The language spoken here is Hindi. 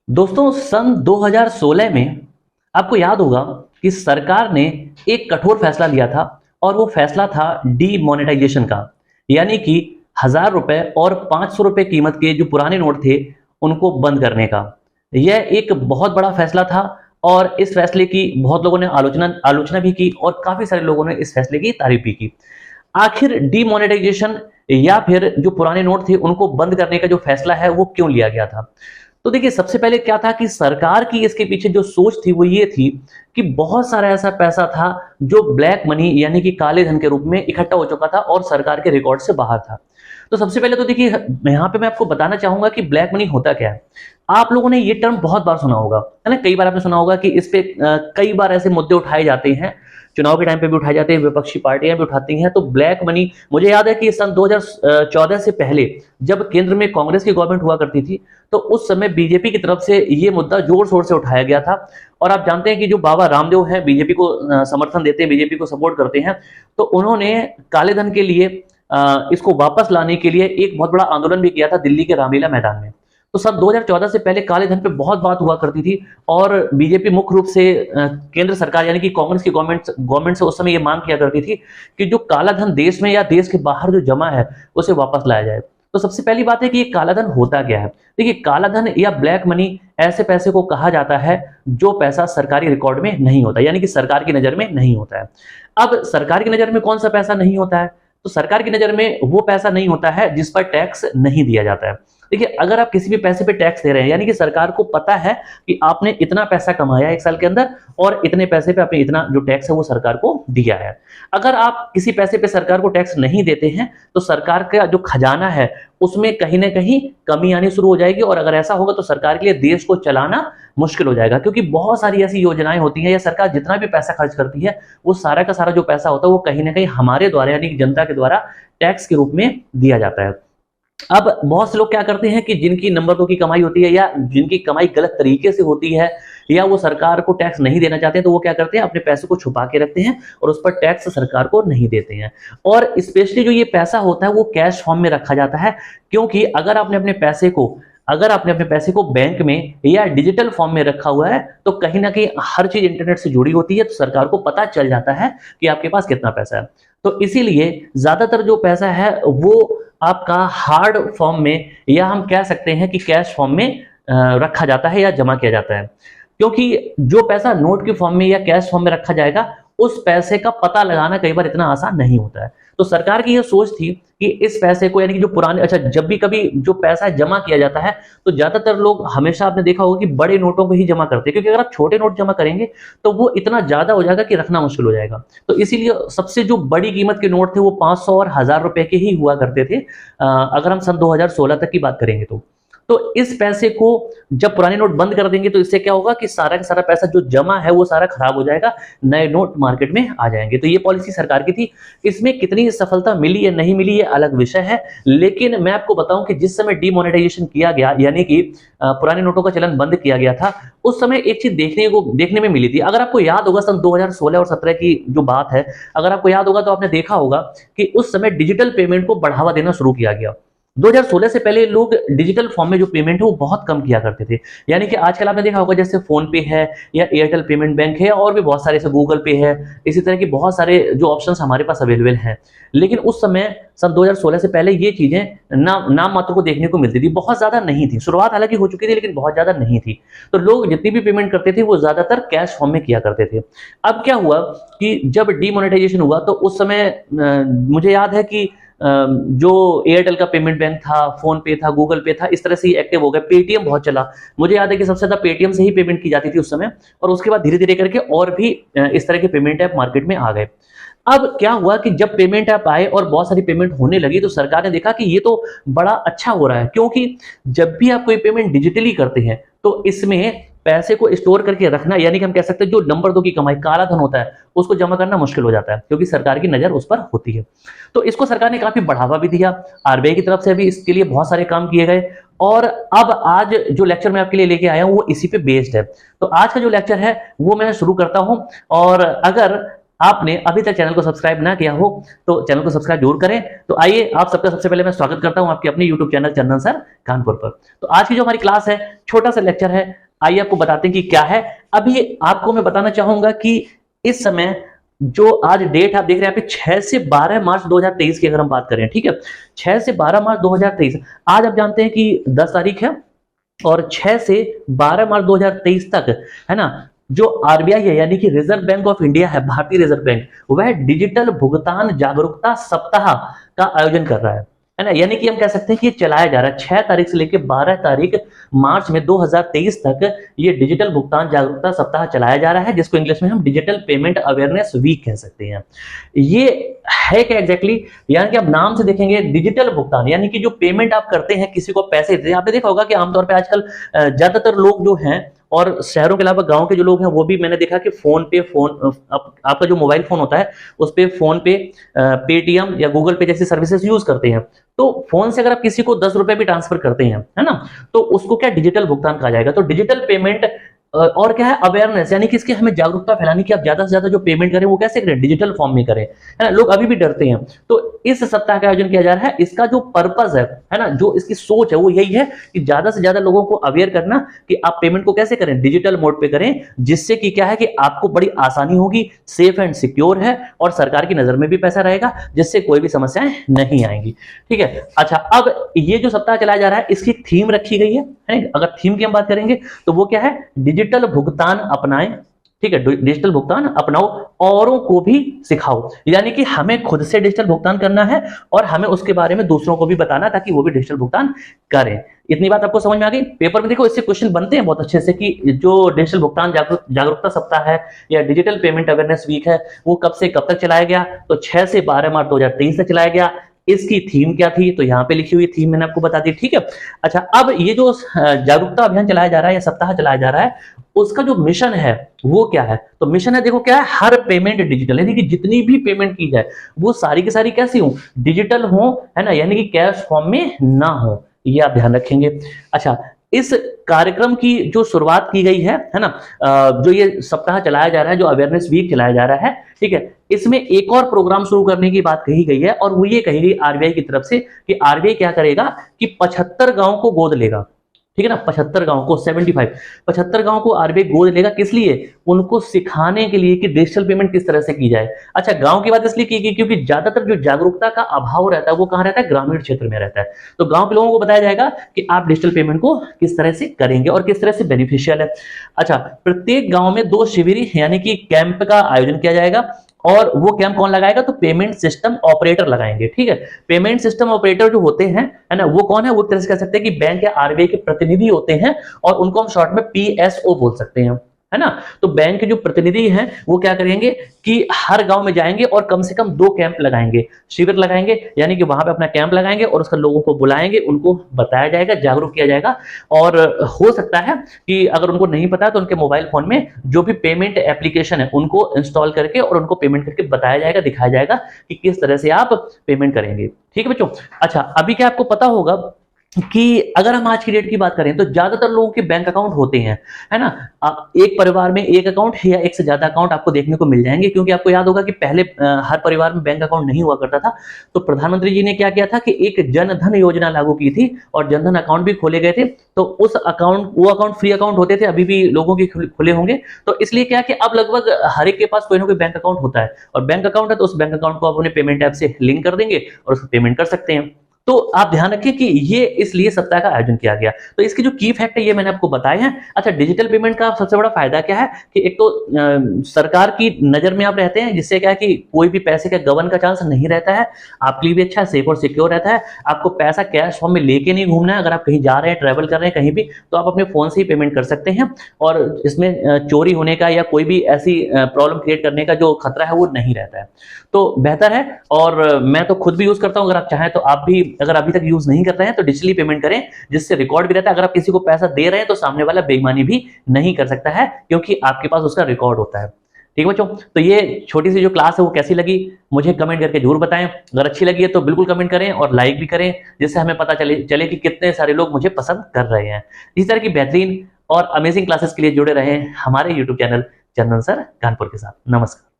दोस्तों सन 2016 में आपको याद होगा कि सरकार ने एक कठोर फैसला लिया था और वो फैसला था डीमोनेटाइजेशन का। यानी कि 1,000 रुपए और 500 रुपए कीमत के जो पुराने नोट थे उनको बंद करने का। यह एक बहुत बड़ा फैसला था और इस फैसले की बहुत लोगों ने आलोचना आलोचना भी की और काफी सारे लोगों ने इस फैसले की तारीफ भी की। आखिर डीमोनेटाइजेशन या फिर जो पुराने नोट थे उनको बंद करने का जो फैसला है वो क्यों लिया गया था? तो देखिए, सबसे पहले क्या था कि सरकार की इसके पीछे जो सोच थी वो ये थी कि बहुत सारा ऐसा पैसा था जो ब्लैक मनी यानी कि काले धन के रूप में इकट्ठा हो चुका था और सरकार के रिकॉर्ड से बाहर था। तो सबसे पहले तो देखिए, यहाँ पे मैं आपको बताना चाहूंगा कि ब्लैक मनी होता क्या है। आप लोगों ने ये टर्म बहुत बार सुना होगा, है ना? कई बार आपने सुना होगा कि इस पे कई बार ऐसे मुद्दे उठाए जाते हैं, चुनाव के टाइम पे भी उठाए जाते हैं, विपक्षी पार्टियां भी उठाती हैं। तो ब्लैक मनी, मुझे याद है कि सन 2014 से पहले जब केंद्र में कांग्रेस की गवर्नमेंट हुआ करती थी तो उस समय बीजेपी की तरफ से ये मुद्दा जोर शोर से उठाया गया था। और आप जानते हैं कि जो बाबा रामदेव हैं, बीजेपी को समर्थन देते हैं, बीजेपी को सपोर्ट करते हैं, तो उन्होंने काले धन के लिए इसको वापस लाने के लिए एक बहुत बड़ा आंदोलन भी किया था दिल्ली के रामलीला मैदान में। तो सन 2014 से पहले काले धन पे बहुत बात हुआ करती थी और बीजेपी मुख्य रूप से केंद्र सरकार यानी कि कांग्रेस की गवर्नमेंट से उस समय ये मांग किया करती थी कि जो काला धन देश में या देश के बाहर जो जमा है उसे वापस लाया जाए। तो सबसे पहली बात है कि ये काला धन होता क्या है। देखिए, काला धन या ब्लैक मनी ऐसे पैसे को कहा जाता है जो पैसा सरकारी रिकॉर्ड में नहीं होता, यानी कि सरकार की नजर में नहीं होता है। अब सरकार की नजर में कौन सा पैसा नहीं होता है? तो सरकार की नजर में वो पैसा नहीं होता है जिस पर टैक्स नहीं दिया जाता है। देखिए, अगर आप किसी भी पैसे पे टैक्स दे रहे हैं, यानी कि सरकार को पता है कि आपने इतना पैसा कमाया एक साल के अंदर और इतने पैसे पे आपने इतना जो टैक्स है वो सरकार को दिया है। अगर आप किसी पैसे पे सरकार को टैक्स नहीं देते हैं तो सरकार का जो खजाना है उसमें कहीं ना कहीं कमी आनी शुरू हो जाएगी। और अगर ऐसा होगा तो सरकार के लिए देश को चलाना मुश्किल हो जाएगा, क्योंकि बहुत सारी ऐसी योजनाएं होती हैं या सरकार जितना भी पैसा खर्च करती है वो सारा का सारा जो पैसा होता है वो कहीं ना कहीं हमारे द्वारा यानी कि जनता के द्वारा टैक्स के रूप में दिया जाता है। अब बहुत से लोग क्या करते हैं कि जिनकी नंबर 2 की कमाई होती है या जिनकी कमाई गलत तरीके से होती है या वो सरकार को टैक्स नहीं देना चाहते हैं, तो वो क्या करते हैं, अपने पैसे को छुपा के रखते हैं और उस पर टैक्स सरकार को नहीं देते हैं। और स्पेशली जो ये पैसा होता है वो कैश फॉर्म में रखा जाता है, क्योंकि अगर आपने अपने पैसे को बैंक में या डिजिटल फॉर्म में रखा हुआ है तो कहीं ना कहीं हर चीज इंटरनेट से जुड़ी होती है, तो सरकार को पता चल जाता है कि आपके पास कितना पैसा है। तो इसीलिए ज्यादातर जो पैसा है वो आपका हार्ड फॉर्म में या हम कह सकते हैं कि कैश फॉर्म में रखा जाता है या जमा किया जाता है। क्योंकि जो पैसा नोट के फॉर्म में या कैश फॉर्म में रखा जाएगा उस पैसे का पता लगाना कई बार इतना आसान नहीं होता है। तो सरकार की यह सोच थी कि इस पैसे को यानी कि जो पुराने जब भी कभी जो पैसा जमा किया जाता है तो ज्यादातर लोग, हमेशा आपने देखा होगा कि बड़े नोटों को ही जमा करते हैं, क्योंकि अगर आप छोटे नोट जमा करेंगे तो वो इतना ज्यादा हो जाएगा कि रखना मुश्किल हो जाएगा। तो इसीलिए सबसे जो बड़ी कीमत के नोट थे वो 500 और 1,000 रुपए के ही हुआ करते थे, अगर हम सन 2016 तक की बात करेंगे तो इस पैसे को जब पुराने नोट बंद कर देंगे तो इससे क्या होगा कि सारा का सारा पैसा जो जमा है वो सारा खराब हो जाएगा, नए नोट मार्केट में आ जाएंगे। तो ये पॉलिसी सरकार की थी। इसमें कितनी सफलता मिली या नहीं मिली ये अलग विषय है, लेकिन मैं आपको बताऊं कि जिस समय डीमोनेटाइजेशन किया गया यानी कि पुराने नोटों का चलन बंद किया गया था, उस समय एक चीज देखने में मिली थी। अगर आपको याद होगा सन 2016 और 17 की जो बात है, अगर आपको याद होगा तो आपने देखा होगा कि उस समय डिजिटल पेमेंट को बढ़ावा देना शुरू किया गया। 2016 से पहले लोग डिजिटल फॉर्म में जो पेमेंट है वो बहुत कम किया करते थे। यानी कि आजकल आपने देखा होगा जैसे फोन पे है या एयरटेल पेमेंट बैंक है और भी बहुत सारे, जैसे गूगल पे है, इसी तरह की बहुत सारे जो ऑप्शंस हमारे पास अवेलेबल हैं। लेकिन उस समय सन 2016 से पहले ये चीजें नाम मात्र को देखने को मिलती थी, बहुत ज्यादा नहीं थी। शुरुआत हालांकि हो चुकी थी लेकिन बहुत ज्यादा नहीं थी। तो लोग जितनी भी पेमेंट करते थे वो ज्यादातर कैश फॉर्म में किया करते थे। अब क्या हुआ कि जब डीमोनेटाइजेशन हुआ तो उस समय मुझे याद है कि जो एयरटेल का पेमेंट बैंक था, फोन पे था, गूगल पे था, इस तरह से ही एक्टिव हो गए। पेटीएम बहुत चला, मुझे याद है कि सबसे ज्यादा पेटीएम से ही पेमेंट की जाती थी उस समय, और उसके बाद धीरे धीरे करके और भी इस तरह के पेमेंट ऐप मार्केट में आ गए। अब क्या हुआ कि जब पेमेंट ऐप आए और बहुत सारी पेमेंट होने लगी तो सरकार ने देखा कि ये तो बड़ा अच्छा हो रहा है, क्योंकि जब भी आप कोई पेमेंट डिजिटली करते हैं तो इसमें पैसे को स्टोर करके रखना, यानी कि हम कह सकते हैं जो नंबर 2 की कमाई काला धन होता है उसको जमा करना मुश्किल हो जाता है, क्योंकि सरकार की नजर उस पर होती है। तो इसको सरकार ने काफी बढ़ावा भी दिया, आरबीआई की तरफ से भी इसके लिए बहुत सारे काम किए गए। और अब आज जो लेक्चर मैं आपके लिए लेके आया हूं वो इसी पे बेस्ड है। तो आज का जो लेक्चर है वो मैं शुरू करता हूं। और अगर आपने अभी तक चैनल को सब्सक्राइब ना किया हो तो चैनल को सब्सक्राइब जरूर करें। तो आइए आप सबका सबसे पहले मैं स्वागत करता हूं आपके अपने यूट्यूब चैनल चंदन सर कानपुर पर। तो आज की जो हमारी क्लास है, छोटा सा लेक्चर है, आइए आपको बताते हैं कि क्या है। अभी आपको मैं बताना चाहूंगा कि इस समय जो आज डेट आप देख रहे हैं यहाँ पे 6 से 12 मार्च 2023 की अगर हम बात करें, ठीक है, 6 से 12 मार्च 2023, आज आप जानते हैं कि 10 तारीख है और 6 से 12 मार्च 2023 तक, है ना, जो आरबीआई है यानी कि रिजर्व बैंक ऑफ इंडिया है, भारतीय रिजर्व बैंक, वह डिजिटल भुगतान जागरूकता सप्ताह का आयोजन कर रहा है ना। यानी कि हम कह सकते हैं कि ये चलाया जा रहा है 6 तारीख से लेकर 12 तारीख मार्च में 2023 तक ये डिजिटल भुगतान जागरूकता सप्ताह चलाया जा रहा है, जिसको इंग्लिश में हम डिजिटल पेमेंट अवेयरनेस वीक कह सकते हैं। ये है क्या एग्जैक्टली, यानी कि आप नाम से देखेंगे डिजिटल भुगतान, यानी कि जो पेमेंट आप करते हैं, किसी को पैसे देते हैं। आपने देखा होगा कि आमतौर पर आजकल ज्यादातर लोग जो हैं, और शहरों के अलावा गांव के जो लोग हैं वो भी मैंने देखा कि फोन पे, आपका जो मोबाइल फोन होता है उस पे फोन पे, पेटीएम या गूगल पे जैसी सर्विसेज यूज करते हैं। तो फोन से अगर आप किसी को 10 रुपए भी ट्रांसफर करते हैं, है ना, तो उसको क्या डिजिटल भुगतान कहा जाएगा। तो डिजिटल पेमेंट और क्या है, अवेयरनेस, यानी कि इसकी हमें जागरूकता फैलानी कि आप ज्यादा से ज्यादा जो पेमेंट करें वो कैसे करें, डिजिटल फॉर्म में करें, है ना। लोग अभी भी डरते हैं। तो इस सप्ताह का आयोजन किया जा रहा है। इसका जो पर्पस है ना, जो इसकी सोच है वो यही है कि ज्यादा से ज्यादा लोगों को अवेयर करना कि आप पेमेंट को कैसे करें, डिजिटल मोड पे करें, जिससे कि क्या है कि आपको बड़ी आसानी होगी, सेफ एंड सिक्योर है और सरकार की नजर में भी पैसा रहेगा, जिससे कोई भी समस्याएं नहीं आएंगी। ठीक है, अच्छा, अब ये जो सप्ताह चलाया जा रहा है इसकी थीम रखी गई है। अगर थीम की हम बात करेंगे तो वो क्या है, डिजिटल भुगतान अपनाएं। ठीक है, डिजिटल भुगतान अपनाओ, औरों को भी सिखाओ, यानी कि हमें खुद से डिजिटल भुगतान करना है और हमें उसके बारे में दूसरों को भी बताना, ताकि वो भी डिजिटल भुगतान करें। इतनी बात आपको समझ में आ गई। पेपर में देखो इससे क्वेश्चन बनते हैं बहुत अच्छे से कि जो डिजिटल भुगतान जागरूकता सप्ताह है या डिजिटल पेमेंट अवेयरनेस वीक है वो कब से कब तक चलाया गया। तो 6 से 12 मार्च 2023 तक चलाया गया। इसकी थीम क्या थी, तो यहाँ पे लिखी हुई थीम मैंने आपको बता दी। ठीक है, अच्छा, अब ये जो जागरूकता अभियान चलाया जा रहा है या सप्ताह चलाया जा रहा है, उसका जो मिशन है वो क्या है। तो मिशन है, देखो क्या है, हर पेमेंट डिजिटल, यानी कि जितनी भी पेमेंट की जाए वो सारी की सारी कैसी हो, डिजिटल हो, है ना, यानी कि कैश फॉर्म में ना हो, ये आप ध्यान रखेंगे। अच्छा, इस कार्यक्रम की जो शुरुआत की गई है ना, जो ये सप्ताह चलाया जा रहा है, जो अवेयरनेस वीक चलाया जा रहा है, ठीक है, इसमें एक और प्रोग्राम शुरू करने की बात कही गई है और वो ये कही गई आरबीआई की तरफ से कि आरबीआई क्या करेगा कि 75 गांव को गोद लेगा। ठीक है ना, 75 गांव को, 75 गांव को आरबीआई गोद लेगा। किस लिए, उनको सिखाने के लिए कि डिजिटल पेमेंट किस तरह से की जाए। अच्छा, गांव की बात इसलिए की गई क्योंकि ज्यादातर जो जागरूकता का अभाव रहता है वो कहां रहता है, ग्रामीण क्षेत्र में रहता है। तो गांव के लोगों को बताया जाएगा कि आप डिजिटल पेमेंट को किस तरह से करेंगे और किस तरह से बेनिफिशियल है। अच्छा, प्रत्येक गांव में 2 शिविर यानी कि कैंप का आयोजन किया जाएगा और वो कैंप कौन लगाएगा, तो पेमेंट सिस्टम ऑपरेटर लगाएंगे। ठीक है, पेमेंट सिस्टम ऑपरेटर जो होते हैं, है ना, वो कौन है, वो तरह से कह सकते हैं कि बैंक या आरबीआई के प्रतिनिधि होते हैं और उनको हम शॉर्ट में पीएसओ बोल सकते हैं, है ना। तो बैंक के जो प्रतिनिधि हैं वो क्या करेंगे कि हर गांव में जाएंगे और कम से कम 2 कैंप लगाएंगे, शिविर लगाएंगे, यानी कि वहां पे अपना कैंप लगाएंगे और उसका लोगों को बुलाएंगे, उनको बताया जाएगा, जागरूक किया जाएगा। और हो सकता है कि अगर उनको नहीं पता तो उनके मोबाइल फोन में जो भी पेमेंट एप्लीकेशन है उनको इंस्टॉल करके और उनको पेमेंट करके बताया जाएगा, दिखाया जाएगा कि किस तरह से आप पेमेंट करेंगे। ठीक है बच्चों, अच्छा, अभी क्या आपको पता होगा कि अगर हम आज की डेट की बात करें तो ज्यादातर लोगों के बैंक अकाउंट होते हैं, है ना। आप एक परिवार में एक अकाउंट या एक से ज्यादा अकाउंट आपको देखने को मिल जाएंगे, क्योंकि आपको याद होगा कि पहले हर परिवार में बैंक अकाउंट नहीं हुआ करता था। तो प्रधानमंत्री जी ने क्या किया था कि एक जन धन योजना लागू की थी और जन धन अकाउंट भी खोले गए थे। तो उस अकाउंट, वो अकाउंट फ्री अकाउंट होते थे, अभी भी लोगों के खुले होंगे। तो इसलिए क्या कि अब लगभग हर एक के पास कोई ना कोई बैंक अकाउंट होता है और बैंक अकाउंट है तो उस बैंक अकाउंट को आप अपने पेमेंट ऐप से लिंक कर देंगे और उसको पेमेंट कर सकते हैं। तो आप ध्यान रखिए कि ये इसलिए सप्ताह का आयोजन किया गया। तो इसके जो की फैक्ट है ये मैंने आपको बताए हैं। अच्छा, डिजिटल पेमेंट का सबसे बड़ा फायदा क्या है कि एक तो सरकार की नजर में आप रहते हैं, जिससे क्या है कि कोई भी पैसे का गबन का चांस नहीं रहता है, आपके लिए भी अच्छा सेफ और सिक्योर रहता है। आपको पैसा कैश फॉर्म में लेके नहीं घूमना है। अगर आप कहीं जा रहे हैं, ट्रैवल कर रहे हैं कहीं भी, तो आप अपने फोन से ही पेमेंट कर सकते हैं और इसमें चोरी होने का या कोई भी ऐसी प्रॉब्लम क्रिएट करने का जो खतरा है वो नहीं रहता है। तो बेहतर है और मैं तो खुद भी यूज करता हूं। अगर आप चाहें तो आप भी, अगर अभी तक यूज नहीं कर रहे हैं तो डिजिटली पेमेंट करें, जिससे रिकॉर्ड भी रहता है। अगर आप किसी को पैसा दे रहे हैं तो सामने वाला बेईमानी भी नहीं कर सकता है, क्योंकि आपके पास उसका रिकॉर्ड होता है। ठीक है बच्चों, तो ये छोटी सी जो क्लास है वो कैसी लगी मुझे कमेंट करके जरूर बताएं। अगर अच्छी लगी है तो बिल्कुल कमेंट करें और लाइक भी करें, जिससे हमें पता चले कि कितने सारे लोग मुझे पसंद कर रहे हैं। इस तरह की बेहतरीन और अमेजिंग क्लासेस के लिए जुड़े रहें हमारे यूट्यूब चैनल चंदन सर कानपुर के साथ। नमस्कार।